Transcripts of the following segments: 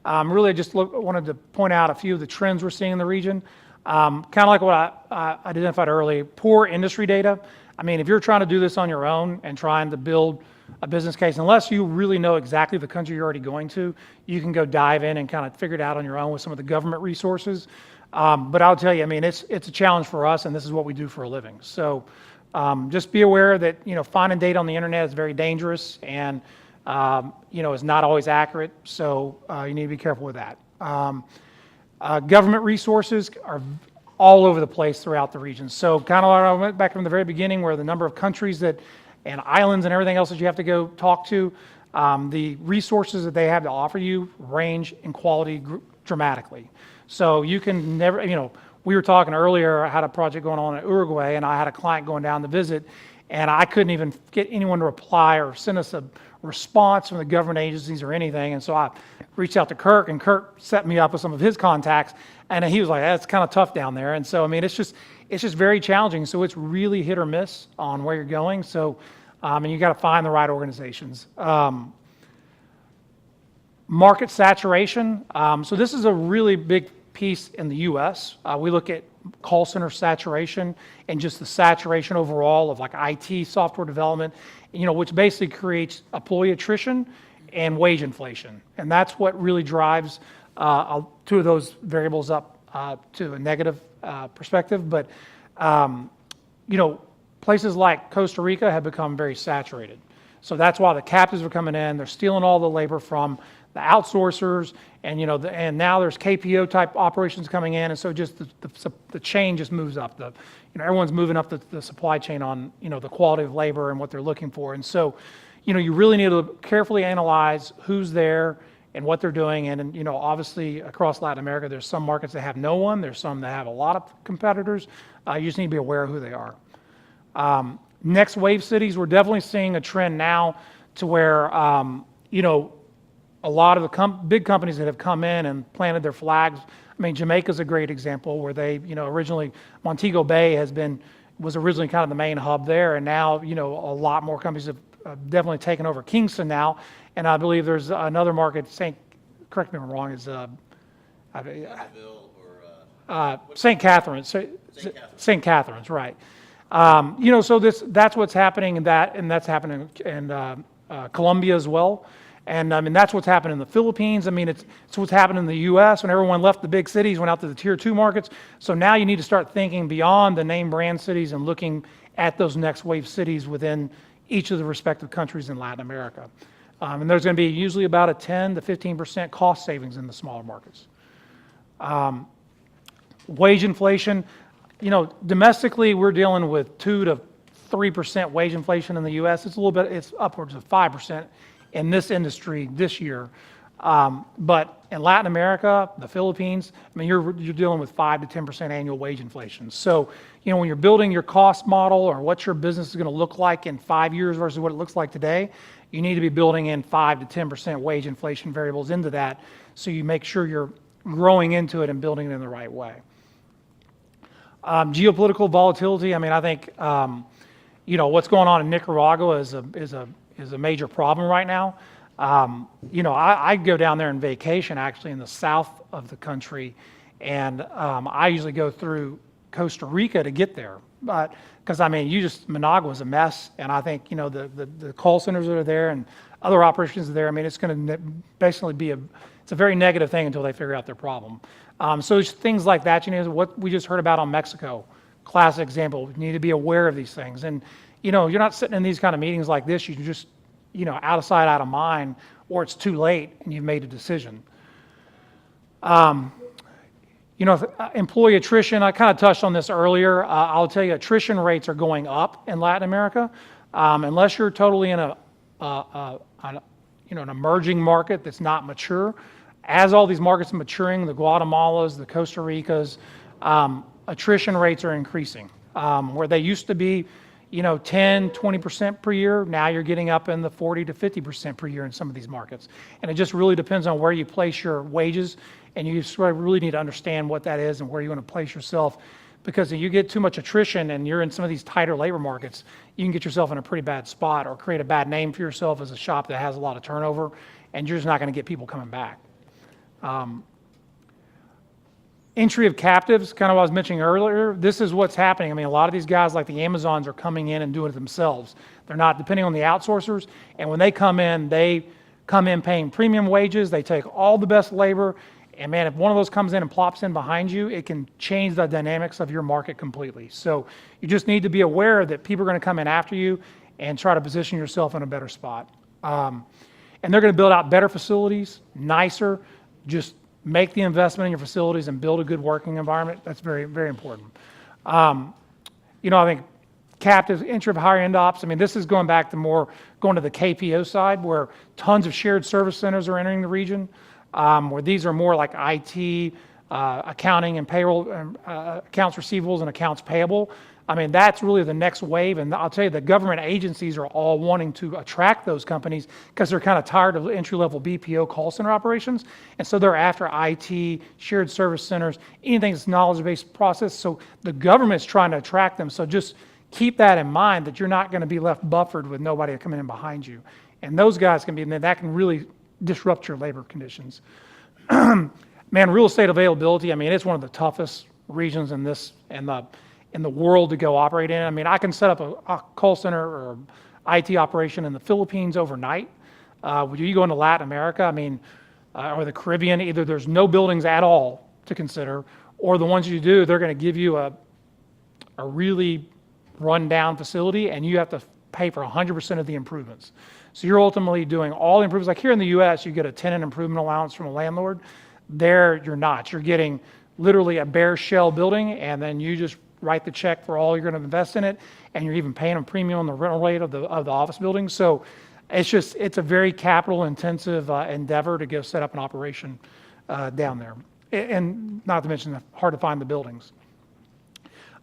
Really just wanted to point out a few of the trends we're seeing in the region. Kind of like what I identified earlier, poor industry data. I mean, if you're trying to do this on your own and trying to build a business case, unless you really know exactly the country you're already going to, you can go dive in and kind of figure it out on your own with some of the government resources. But I'll tell you, I mean, it's a challenge for us, and this is what we do for a living. So just be aware that, finding data on the internet is very dangerous and, is not always accurate. So you need to be careful with that. Government resources are all over the place throughout the region. So kind of like I went back from the very beginning where the number of countries and islands and everything else that you have to go talk to, the resources that they have to offer you range in quality dramatically. So you can never, we were talking earlier, I had a project going on in Uruguay and I had a client going down to visit and I couldn't even get anyone to reply or send us a response from the government agencies or anything. And so I reached out to Kirk and Kirk set me up with some of his contacts and he was like, that's kind of tough down there. And so, I mean, it's just very challenging. So it's really hit or miss on where you're going. So, and you got to find the right organizations. Market saturation. So this is a really big piece in the U.S. We look at call center saturation and just the saturation overall of like IT software development, which basically creates employee attrition and wage inflation. And that's what really drives two of those variables up to a negative perspective. But, places like Costa Rica have become very saturated. So that's why the captives are coming in. They're stealing all the labor from the outsourcers, and and now there's KPO type operations coming in, and so just the chain just moves up. Everyone's moving up the supply chain on the quality of labor and what they're looking for, and so you really need to carefully analyze who's there and what they're doing, and obviously across Latin America, there's some markets that have no one, there's some that have a lot of competitors. You just need to be aware of who they are. Next wave cities, we're definitely seeing a trend now to where a lot of the big companies that have come in and planted their flags. I mean, Jamaica's a great example where they, originally Montego Bay was originally kind of the main hub there, and now, a lot more companies have definitely taken over Kingston now, and I believe there's another market, correct me if I'm wrong, is St. Catharines. St. Catharines, right. So that's what's happening and that's happening in Colombia as well. And I mean, that's what's happened in the Philippines. I mean, it's what's happened in the U.S. when everyone left the big cities, went out to the tier 2 markets. So now you need to start thinking beyond the name brand cities and looking at those next wave cities within each of the respective countries in Latin America. And there's going to be usually about a 10 to 15% cost savings in the smaller markets. Wage inflation, domestically we're dealing with 2 to 3% wage inflation in the U.S. It's upwards of 5% in this industry this year. But in Latin America, the Philippines, I mean, you're dealing with 5 to 10% annual wage inflation. So, when you're building your cost model or what your business is going to look like in 5 years versus what it looks like today, you need to be building in 5 to 10% wage inflation variables into that so you make sure you're growing into it and building it in the right way. Geopolitical volatility, I mean, I think, what's going on in Nicaragua is a major problem right now. I go down there on vacation actually in the south of the country, and I usually go through Costa Rica to get there. But because I mean, Managua's a mess, and I think the call centers that are there and other operations are there. I mean, it's going to basically it's a very negative thing until they figure out their problem. So it's things like that. What we just heard about on Mexico, classic example. We need to be aware of these things, and you're not sitting in these kind of meetings like this. You just, out of sight, out of mind, or it's too late and you've made a decision. Employee attrition, I kind of touched on this earlier. I'll tell you, attrition rates are going up in Latin America. Unless you're totally in an emerging market that's not mature. As all these markets are maturing, the Guatemalas, the Costa Ricas, attrition rates are increasing. Where they used to be 10, 20% per year. Now you're getting up in the 40 to 50% per year in some of these markets. And it just really depends on where you place your wages, and you really need to understand what that is and where you want to place yourself. Because if you get too much attrition and you're in some of these tighter labor markets, you can get yourself in a pretty bad spot or create a bad name for yourself as a shop that has a lot of turnover, and you're just not going to get people coming back. Entry of captives, kind of what I was mentioning earlier, this is what's happening. I mean, a lot of these guys like the Amazons are coming in and doing it themselves. They're not depending on the outsourcers, and when they come in paying premium wages, they take all the best labor, and man, if one of those comes in and plops in behind you, it can change the dynamics of your market completely. So you just need to be aware that people are going to come in after you and try to position yourself in a better spot. And they're going to build out better facilities, nicer, just make the investment in your facilities and build a good working environment. That's very, very important. I think captives, entry of higher end ops, I mean, this is going back to going to the KPO side where tons of shared service centers are entering the region, where these are more like IT, accounting and payroll, accounts receivables and accounts payable. I mean, that's really the next wave, and I'll tell you, the government agencies are all wanting to attract those companies because they're kind of tired of entry-level BPO call center operations, and so they're after IT, shared service centers, anything that's knowledge-based process, so the government's trying to attract them, so just keep that in mind that you're not going to be left buffered with nobody coming in behind you, and those guys that can really disrupt your labor conditions. Man, real estate availability, I mean, it's one of the toughest regions in the world to go operate in. I mean, I can set up a call center or IT operation in the Philippines overnight. You go into Latin America, I mean, or the Caribbean, either there's no buildings at all to consider, or the ones you do, they're going to give you a really run-down facility, and you have to pay for 100% of the improvements. So you're ultimately doing all the improvements. Like here in the U.S., you get a tenant improvement allowance from a landlord. There, you're not. You're getting literally a bare shell building, and then you just write the check for all you're going to invest in it, and you're even paying a premium on the rental rate of the office building. So it's a very capital intensive endeavor to go set up an operation down there, and not to mention hard to find the buildings.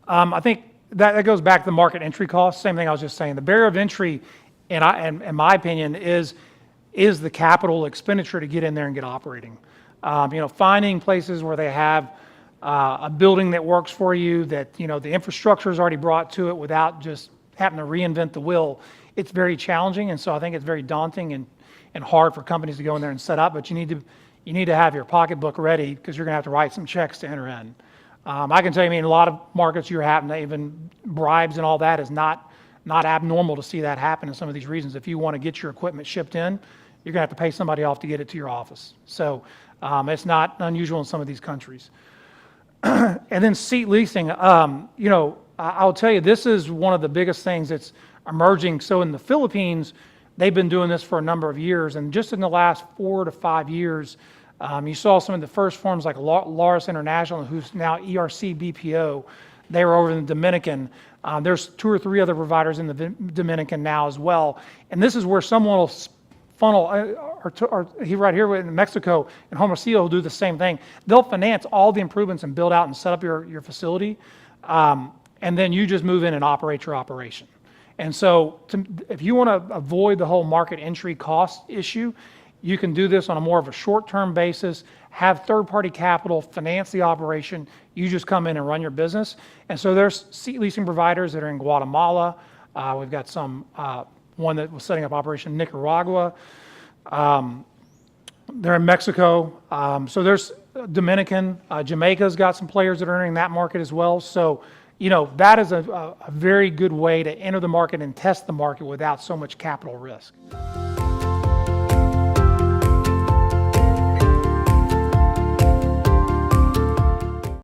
I think that goes back to the market entry costs. Same thing I was just saying. The barrier of entry, in my opinion, is the capital expenditure to get in there and get operating. Finding places where they have a building that works for you, that the infrastructure is already brought to it without just having to reinvent the wheel. It's very challenging, and so I think it's very daunting and hard for companies to go in there and set up. But you need to have your pocketbook ready because you're going to have to write some checks to enter in. I can tell you, I mean, a lot of markets you're having to even bribes and all that is not abnormal to see that happen in some of these regions. If you want to get your equipment shipped in, you're going to have to pay somebody off to get it to your office. So it's not unusual in some of these countries. And then seat leasing, I'll tell you, this is one of the biggest things that's emerging. So in the Philippines, they've been doing this for a number of years, and just in the last 4 to 5 years, you saw some of the first firms like Laris International, who's now ERC BPO. They were over in the Dominican. There's 2 or 3 other providers in the Dominican now as well, and this is where someone will funnel, or he right here in Mexico, and Hermosillo will do the same thing. They'll finance all the improvements and build out and set up your facility, and then you just move in and operate your operation. And so if you want to avoid the whole market entry cost issue, you can do this on a more of a short-term basis, have third-party capital, finance the operation, you just come in and run your business. And so there's seat leasing providers that are in Guatemala. We've got one that was setting up operation in Nicaragua. They're in Mexico. So there's Dominican. Jamaica's got some players that are entering that market as well. So, that is a very good way to enter the market and test the market without so much capital risk.